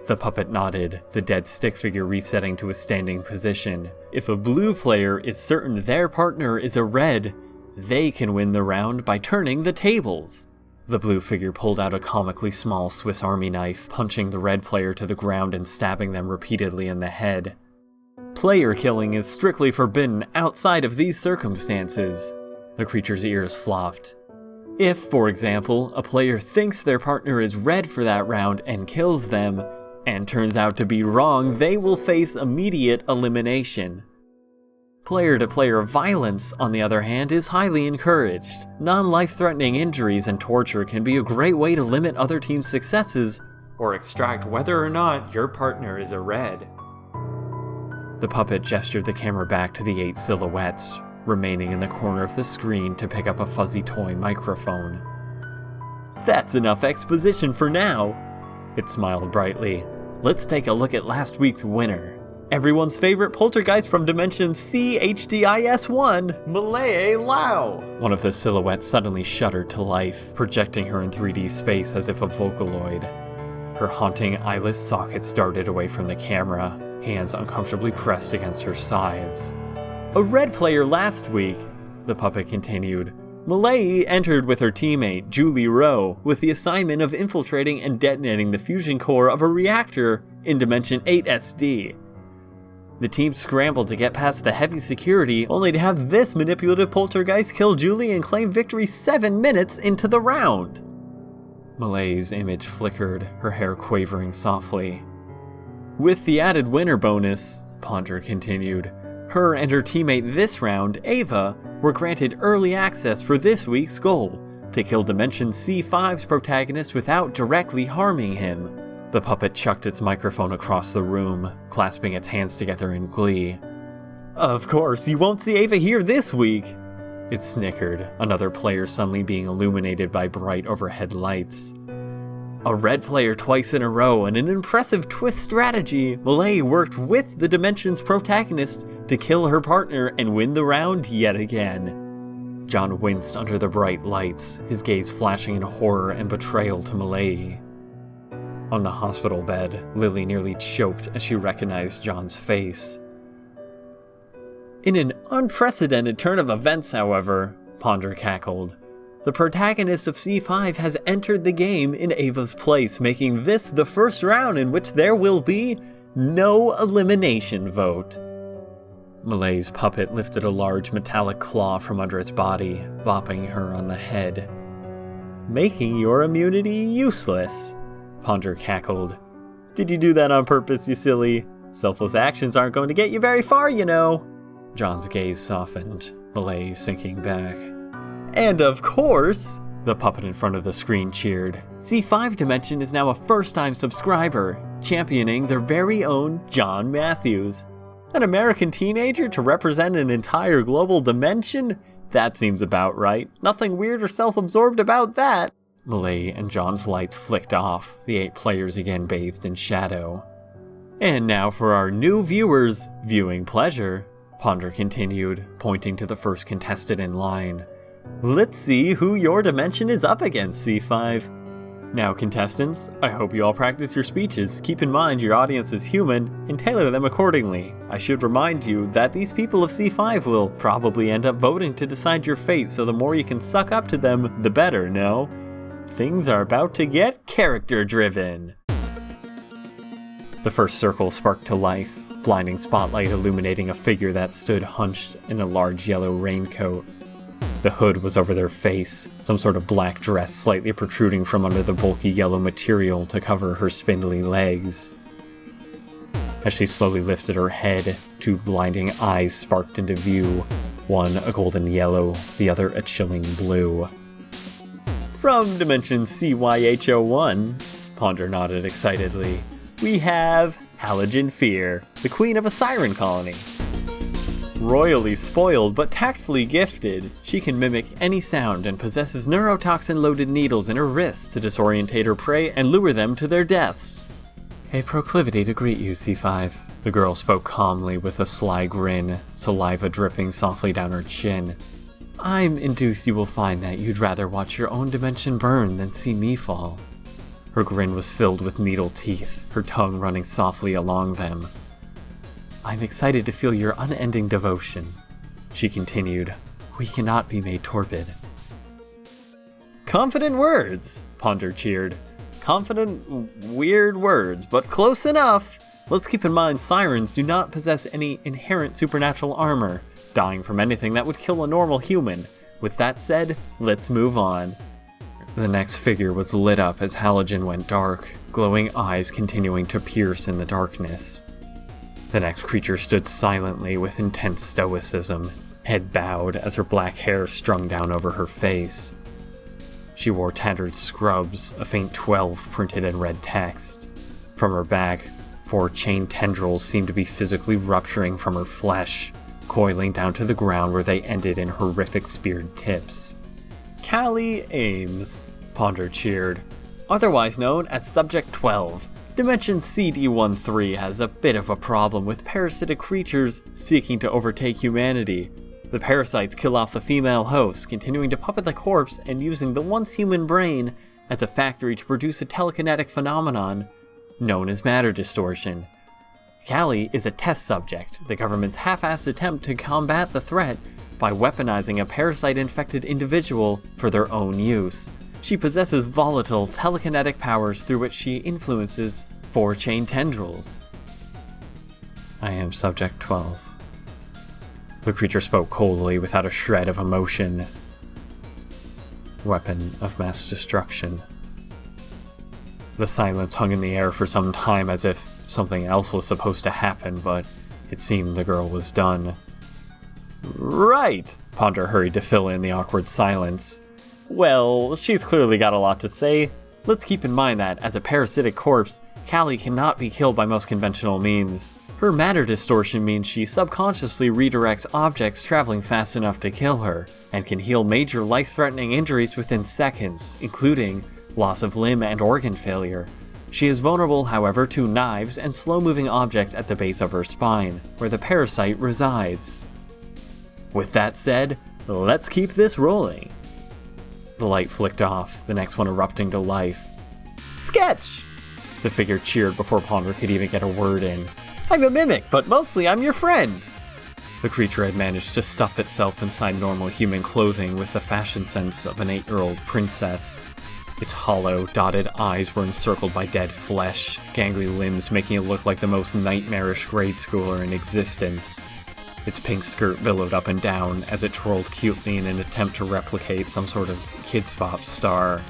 the puppet nodded, the dead stick figure resetting to a standing position. If a blue player is certain their partner is a red, they can win the round by turning the tables. The blue figure pulled out a comically small Swiss Army knife, punching the red player to the ground and stabbing them repeatedly in the head. Player killing is strictly forbidden outside of these circumstances. The creature's ears flopped. If, for example, a player thinks their partner is red for that round and kills them, and turns out to be wrong, they will face immediate elimination. Player-to-player violence, on the other hand, is highly encouraged. Non-life-threatening injuries and torture can be a great way to limit other teams' successes, or extract whether or not your partner is a red. The puppet gestured the camera back to the 8 silhouettes, remaining in the corner of the screen to pick up a fuzzy toy microphone. That's enough exposition for now. It smiled brightly. Let's take a look at last week's winner. Everyone's favorite poltergeist from Dimension CHDIS1, Malay Lau! One of the silhouettes suddenly shuddered to life, projecting her in 3D space as if a Vocaloid. Her haunting eyeless sockets darted away from the camera, hands uncomfortably pressed against her sides. A red player last week, the puppet continued. Malay entered with her teammate, Julie Rowe, with the assignment of infiltrating and detonating the fusion core of a reactor in Dimension 8SD. The team scrambled to get past the heavy security, only to have this manipulative poltergeist kill Julie and claim victory 7 minutes into the round. Malay's image flickered, her hair quavering softly. With the added winner bonus, Ponder continued, her and her teammate this round, Ava, were granted early access for this week's goal, to kill Dimension C5's protagonist without directly harming him. The puppet chucked its microphone across the room, clasping its hands together in glee. Of course, you won't see Ava here this week! It snickered, another player suddenly being illuminated by bright overhead lights. A red player twice in a row, and an impressive twist strategy, Malay worked with the Dimension's protagonist to kill her partner and win the round yet again. John winced under the bright lights, his gaze flashing in horror and betrayal to Malay. On the hospital bed, Lily nearly choked as she recognized John's face. In an unprecedented turn of events, however, Ponder cackled, the protagonist of C5 has entered the game in Ava's place, making this the first round in which there will be no elimination vote. Malay's puppet lifted a large metallic claw from under its body, bopping her on the head. making your immunity useless. Ponder cackled. Did you do that on purpose, you silly? Selfless actions aren't going to get you very far, you know. John's gaze softened, Malay sinking back. And of course, the puppet in front of the screen cheered. C5 Dimension is now a first-time subscriber, championing their very own John Matthews. An American teenager to represent an entire global dimension? That seems about right. Nothing weird or self-absorbed about that. Malay and John's lights flicked off, the 8 players again bathed in shadow. And now for our new viewers' viewing pleasure, Ponder continued, pointing to the first contestant in line. Let's see who your dimension is up against, C5. Now, contestants, I hope you all practice your speeches. Keep in mind your audience is human, and tailor them accordingly. I should remind you that these people of C5 will probably end up voting to decide your fate, so the more you can suck up to them, the better, no? Things are about to get character-driven. The first circle sparked to life, blinding spotlight illuminating a figure that stood hunched in a large yellow raincoat. The hood was over their face, some sort of black dress slightly protruding from under the bulky yellow material to cover her spindly legs. As she slowly lifted her head, 2 blinding eyes sparked into view, one a golden yellow, the other a chilling blue. From Dimension CYH01, Ponder nodded excitedly, we have Halogen Fear, the queen of a siren colony. Royally spoiled but tactfully gifted, she can mimic any sound and possesses neurotoxin-loaded needles in her wrists to disorientate her prey and lure them to their deaths. A proclivity to greet you, C5. The girl spoke calmly with a sly grin, saliva dripping softly down her chin. I'm induced you will find that you'd rather watch your own dimension burn than see me fall. Her grin was filled with needle teeth, her tongue running softly along them. I'm excited to feel your unending devotion. She continued, we cannot be made torpid. Confident words, Ponder cheered. Confident, weird words, but close enough. Let's keep in mind sirens do not possess any inherent supernatural armor, dying from anything that would kill a normal human. With that said, let's move on. The next figure was lit up as halogen went dark, glowing eyes continuing to pierce in the darkness. The next creature stood silently with intense stoicism, head bowed as her black hair strung down over her face. She wore tattered scrubs, a faint 12 printed in red text. From her back, 4 chain tendrils seemed to be physically rupturing from her flesh, coiling down to the ground where they ended in horrific speared tips. Callie Ames, Ponder cheered, otherwise known as Subject 12. Dimension CD13 has a bit of a problem with parasitic creatures seeking to overtake humanity. The parasites kill off the female host, continuing to puppet the corpse and using the once human brain as a factory to produce a telekinetic phenomenon known as matter distortion. Callie is a test subject, the government's half-assed attempt to combat the threat by weaponizing a parasite-infected individual for their own use. She possesses volatile telekinetic powers through which she influences 4 chain tendrils. I am Subject 12. The creature spoke coldly without a shred of emotion. Weapon of mass destruction. The silence hung in the air for some time as if something else was supposed to happen, but it seemed the girl was done. Right, Ponder hurried to fill in the awkward silence. Well, she's clearly got a lot to say. Let's keep in mind that, as a parasitic corpse, Callie cannot be killed by most conventional means. Her matter distortion means she subconsciously redirects objects traveling fast enough to kill her, and can heal major life-threatening injuries within seconds, including loss of limb and organ failure. She is vulnerable, however, to knives and slow-moving objects at the base of her spine, where the parasite resides. With that said, let's keep this rolling. The light flicked off, the next one erupting to life. Sketch! The figure cheered before Ponder could even get a word in. I'm a mimic, but mostly I'm your friend. The creature had managed to stuff itself inside normal human clothing with the fashion sense of an 8-year-old princess. Its hollow, dotted eyes were encircled by dead flesh, gangly limbs making it look like the most nightmarish grade schooler in existence. Its pink skirt billowed up and down as it twirled cutely in an attempt to replicate some sort of Kids Bop star.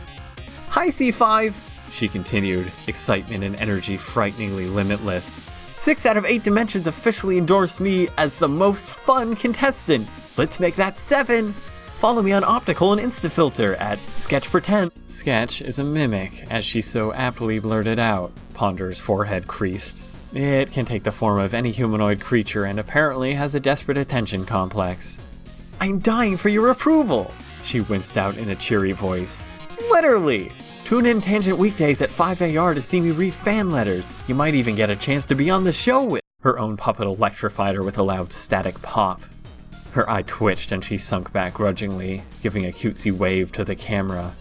Hi, C5! She continued, excitement and energy frighteningly limitless. 6 out of 8 dimensions officially endorse me as the most fun contestant. Let's make that 7! Follow me on Optical and Instafilter at Sketch Pretend. Sketch is a mimic, as she so aptly blurted out. Ponder's forehead creased. It can take the form of any humanoid creature and apparently has a desperate attention complex. I'm dying for your approval, she winced out in a cheery voice. Literally! Tune in Tangent weekdays at 5 AR to see me read fan letters. You might even get a chance to be on the show with. Her own puppet electrified her with a loud static pop. Her eye twitched and she sunk back grudgingly, giving a cutesy wave to the camera.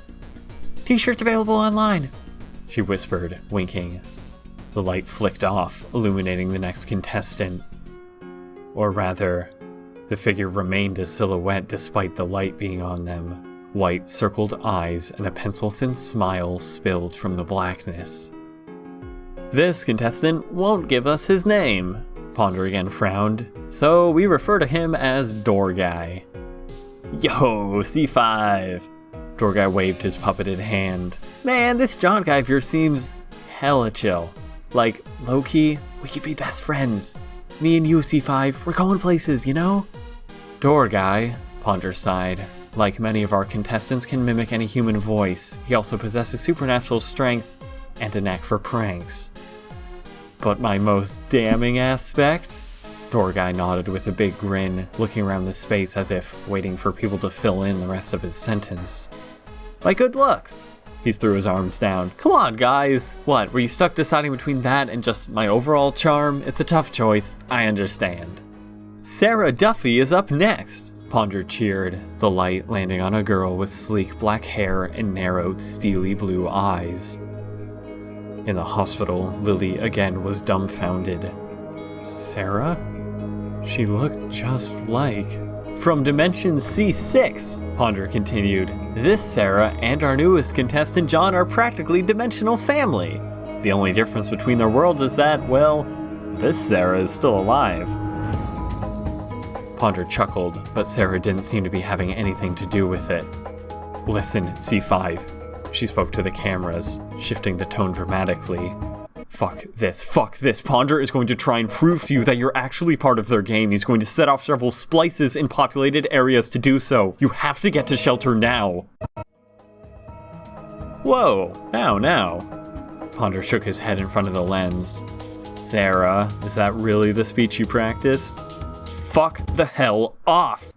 T-shirts available online, she whispered, winking. The light flicked off, illuminating the next contestant. Or rather, the figure remained a silhouette despite the light being on them. White circled eyes and a pencil-thin smile spilled from the blackness. This contestant won't give us his name, Ponder again frowned, so we refer to him as Door Guy. Yo, C5! Door Guy waved his puppeted hand. Man, this John guy of yours seems hella chill. Like, low-key, we could be best friends. Me and you, C5, we're going places, you know? Door Guy, Ponder sighed. Like many of our contestants can mimic any human voice, he also possesses supernatural strength and a knack for pranks. But my most damning aspect? Door Guy nodded with a big grin, looking around the space as if waiting for people to fill in the rest of his sentence. My good looks! He threw his arms down. Come on, guys! What, were you stuck deciding between that and just my overall charm? It's a tough choice, I understand. Sarah Duffy is up next! Ponder cheered, the light landing on a girl with sleek black hair and narrowed, steely blue eyes. In the hospital, Lily again was dumbfounded. Sarah? She looked just like... From Dimension C6, Ponder continued. This Sarah and our newest contestant John are practically dimensional family. The only difference between their worlds is that, well, this Sarah is still alive. Ponder chuckled, but Sarah didn't seem to be having anything to do with it. Listen, C5. She spoke to the cameras, shifting the tone dramatically. Fuck this, Ponder is going to try and prove to you that you're actually part of their game. He's going to set off several splices in populated areas to do so. You have to get to shelter now. Whoa, now. Ponder shook his head in front of the lens. Sarah, is that really the speech you practiced? Fuck the hell off!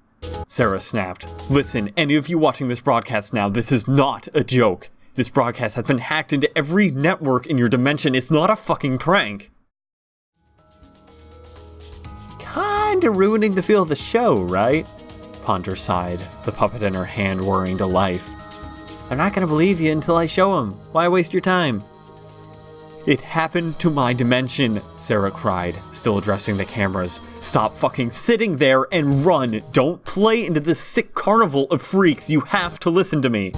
Sarah snapped. Listen, any of you watching this broadcast now, this is not a joke. This broadcast has been hacked into every network in your dimension. It's not a fucking prank. Kinda ruining the feel of the show, right? Ponder sighed, the puppet in her hand whirring to life. I'm not gonna believe you until I show him. Why waste your time? It happened to my dimension, Sarah cried, still addressing the cameras. Stop fucking sitting there and run. Don't play into this sick carnival of freaks. You have to listen to me.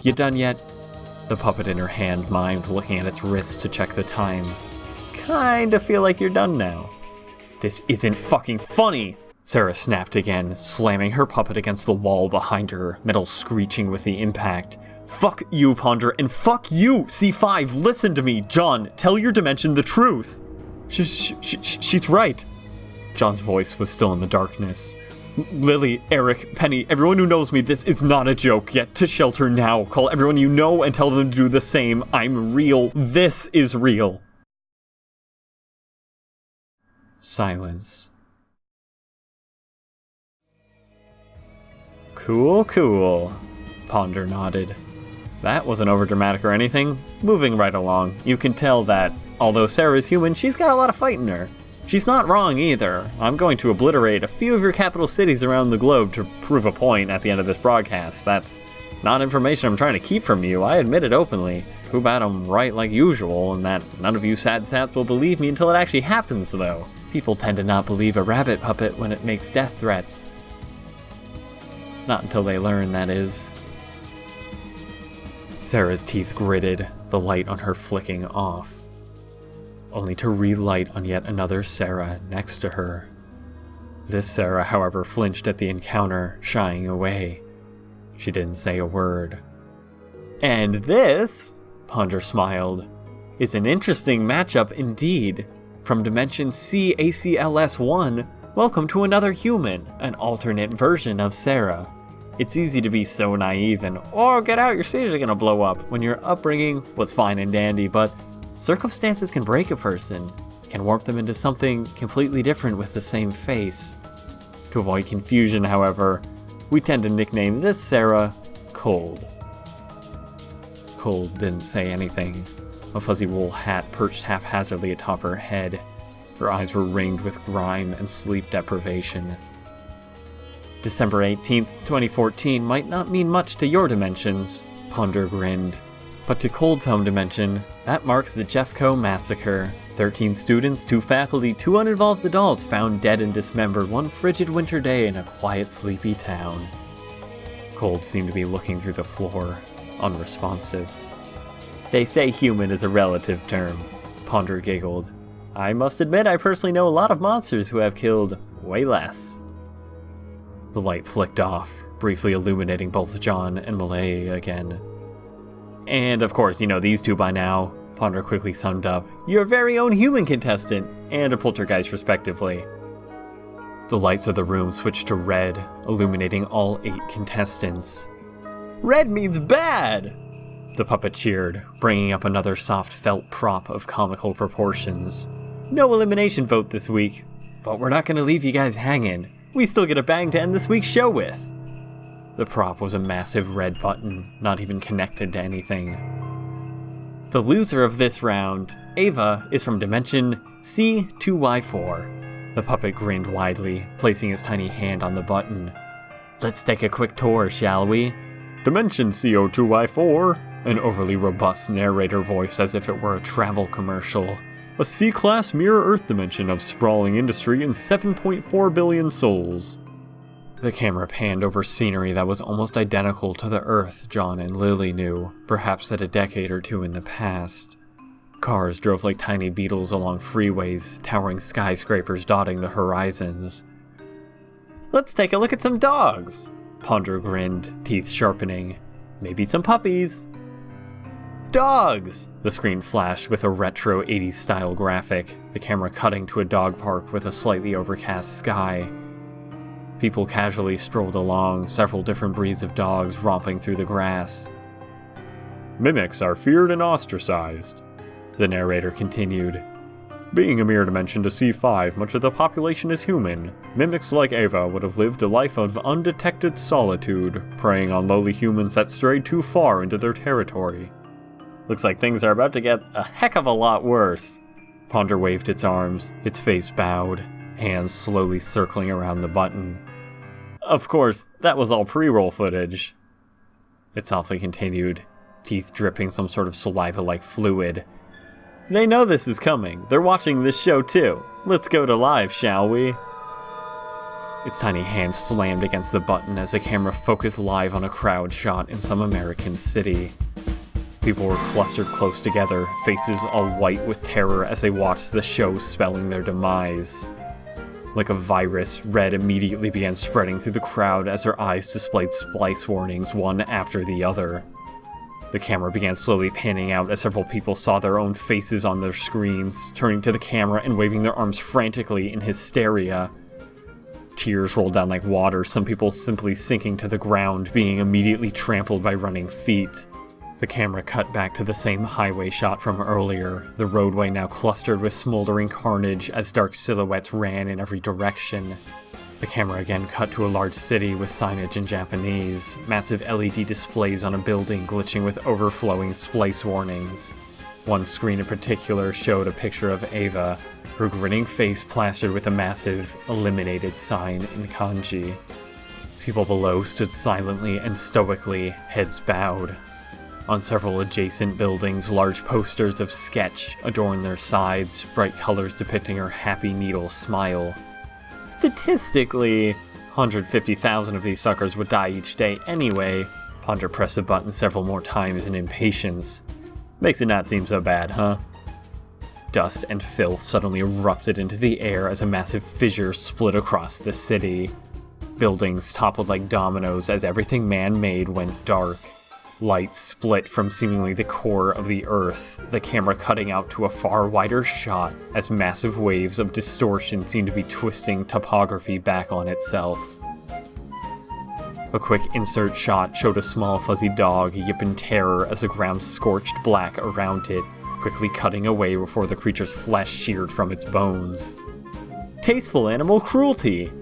You done yet? The puppet in her hand mimed, looking at its wrist to check the time. Kinda feel like you're done now. This isn't fucking funny, Sarah snapped again, slamming her puppet against the wall behind her, metal screeching with the impact. Fuck you, Ponder, and fuck you, C5, listen to me, John, tell your dimension the truth. She's right. John's voice was still in the darkness. Lily, Eric, Penny, everyone who knows me, this is not a joke. Get to shelter now. Call everyone you know and tell them to do the same. I'm real. This is real. Silence. Cool. Ponder nodded. That wasn't overdramatic or anything. Moving right along, you can tell that, although Sarah's human, she's got a lot of fight in her. She's not wrong either. I'm going to obliterate a few of your capital cities around the globe to prove a point at the end of this broadcast. That's not information I'm trying to keep from you. I admit it openly. Too bad I'm right like usual, and that none of you sad sats will believe me until it actually happens, though. People tend to not believe a rabbit puppet when it makes death threats. Not until they learn, that is. Sarah's teeth gritted, the light on her flicking off, only to relight on yet another Sarah next to her. This Sarah, however, flinched at the encounter, shying away. She didn't say a word. And this, Ponder smiled, is an interesting matchup indeed. From Dimension CACLS1, welcome to another human, an alternate version of Sarah. It's easy to be so naive and, oh, get out, your cities are gonna blow up, when your upbringing was fine and dandy, but circumstances can break a person, can warp them into something completely different with the same face. To avoid confusion, however, we tend to nickname this Sarah Cold. Cold didn't say anything. A fuzzy wool hat perched haphazardly atop her head. Her eyes were ringed with grime and sleep deprivation. December 18th, 2014 might not mean much to your dimensions, Ponder grinned. But to Cold's home dimension, that marks the Jeffco massacre. 13 students, 2 faculty, 2 uninvolved adults found dead and dismembered one frigid winter day in a quiet, sleepy town. Cold seemed to be looking through the floor, unresponsive. They say human is a relative term, Ponder giggled. I must admit I personally know a lot of monsters who have killed way less. The light flicked off, briefly illuminating both John and Malay again. And of course, you know these two by now, Ponder quickly summed up. Your very own human contestant, and a poltergeist respectively. The lights of the room switched to red, illuminating all 8 contestants. Red means bad! The puppet cheered, bringing up another soft felt prop of comical proportions. No elimination vote this week, but we're not gonna leave you guys hanging. We still get a bang to end this week's show with. The prop was a massive red button, not even connected to anything. The loser of this round, Ava, is from Dimension C2Y4. The puppet grinned widely, placing his tiny hand on the button. Let's take a quick tour, shall we? Dimension CO2Y4, an overly robust narrator voiced as if it were a travel commercial. A C-class mirror Earth dimension of sprawling industry and 7.4 billion souls. The camera panned over scenery that was almost identical to the Earth John and Lily knew, perhaps at a decade or two in the past. Cars drove like tiny beetles along freeways, towering skyscrapers dotting the horizons. Let's take a look at some dogs, Ponder grinned, teeth sharpening. Maybe some puppies. Dogs! The screen flashed with a retro 80s style graphic, the camera cutting to a dog park with a slightly overcast sky. People casually strolled along, several different breeds of dogs romping through the grass. Mimics are feared and ostracized, the narrator continued. Being a mirror dimension to C5, much of the population is human. Mimics like Ava would have lived a life of undetected solitude, preying on lowly humans that strayed too far into their territory. Looks like things are about to get a heck of a lot worse. Ponder waved its arms, its face bowed, hands slowly circling around the button. Of course, that was all pre-roll footage. It softly continued, teeth dripping some sort of saliva-like fluid. They know this is coming. They're watching this show too. Let's go to live, shall we? Its tiny hand slammed against the button as the camera focused live on a crowd shot in some American city. People were clustered close together, faces all white with terror as they watched the show spelling their demise. Like a virus, red immediately began spreading through the crowd as their eyes displayed SPLICE warnings one after the other. The camera began slowly panning out as several people saw their own faces on their screens, turning to the camera and waving their arms frantically in hysteria. Tears rolled down like water, some people simply sinking to the ground, being immediately trampled by running feet. The camera cut back to the same highway shot from earlier, the roadway now clustered with smoldering carnage as dark silhouettes ran in every direction. The camera again cut to a large city with signage in Japanese, massive LED displays on a building glitching with overflowing SPLICE warnings. One screen in particular showed a picture of Ava, her grinning face plastered with a massive "eliminated" sign in kanji. People below stood silently and stoically, heads bowed. On several adjacent buildings, large posters of Sketch adorned their sides, bright colors depicting her happy needle smile. Statistically, 150,000 of these suckers would die each day anyway. Ponder pressed the button several more times in impatience. Makes it not seem so bad, huh? Dust and filth suddenly erupted into the air as a massive fissure split across the city. Buildings toppled like dominoes as everything man-made went dark. Light split from seemingly the core of the Earth, the camera cutting out to a far wider shot as massive waves of distortion seemed to be twisting topography back on itself. A quick insert shot showed a small fuzzy dog yip in terror as the ground scorched black around it, quickly cutting away before the creature's flesh sheared from its bones. Tasteful animal cruelty!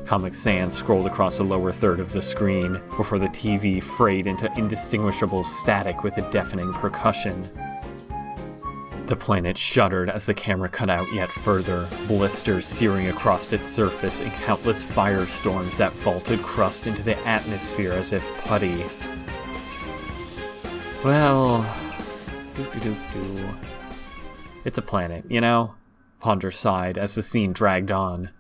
Comic Sans scrolled across the lower third of the screen, before the TV frayed into indistinguishable static with a deafening percussion. The planet shuddered as the camera cut out yet further, blisters searing across its surface and countless firestorms that vaulted crust into the atmosphere as if putty. Well... It's a planet, you know? Ponder sighed as the scene dragged on.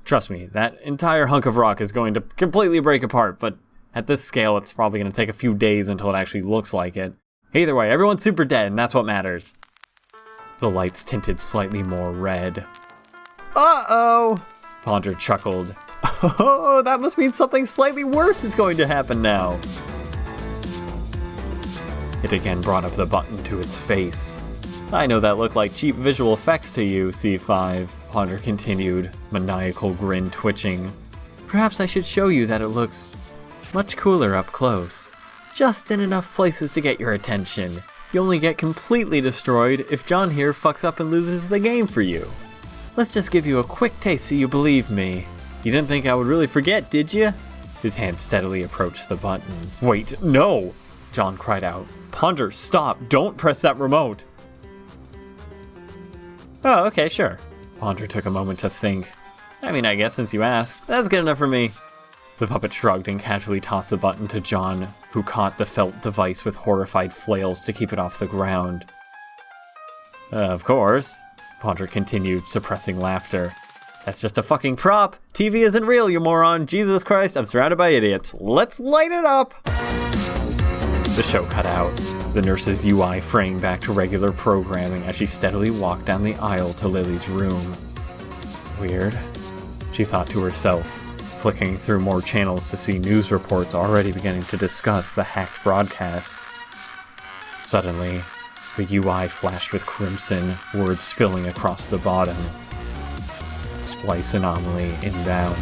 Trust me, that entire hunk of rock is going to completely break apart, but at this scale it's probably going to take a few days until it actually looks like it. Either way, everyone's super dead, and that's what matters. The lights tinted slightly more red. Uh-oh! Ponder chuckled. Oh, that must mean something slightly worse is going to happen now. It again brought up the button to its face. I know that looked like cheap visual effects to you, C5, Ponder continued, maniacal grin twitching. Perhaps I should show you that it looks much cooler up close. Just in enough places to get your attention. You only get completely destroyed if John here fucks up and loses the game for you. Let's just give you a quick taste so you believe me. You didn't think I would really forget, did you? His hand steadily approached the button. Wait, no! John cried out. Ponder, stop! Don't press that remote! Oh, okay, sure. Ponder took a moment to think. I mean, I guess since you asked, that's good enough for me. The puppet shrugged and casually tossed the button to John, who caught the felt device with horrified flails to keep it off the ground. Of course, Ponder continued, suppressing laughter. That's just a fucking prop! TV isn't real, you moron! Jesus Christ, I'm surrounded by idiots. Let's light it up! The show cut out, the nurse's UI fraying back to regular programming as she steadily walked down the aisle to Lily's room. Weird, she thought to herself, flicking through more channels to see news reports already beginning to discuss the hacked broadcast. Suddenly, the UI flashed with crimson, words spilling across the bottom. SPLICE anomaly inbound.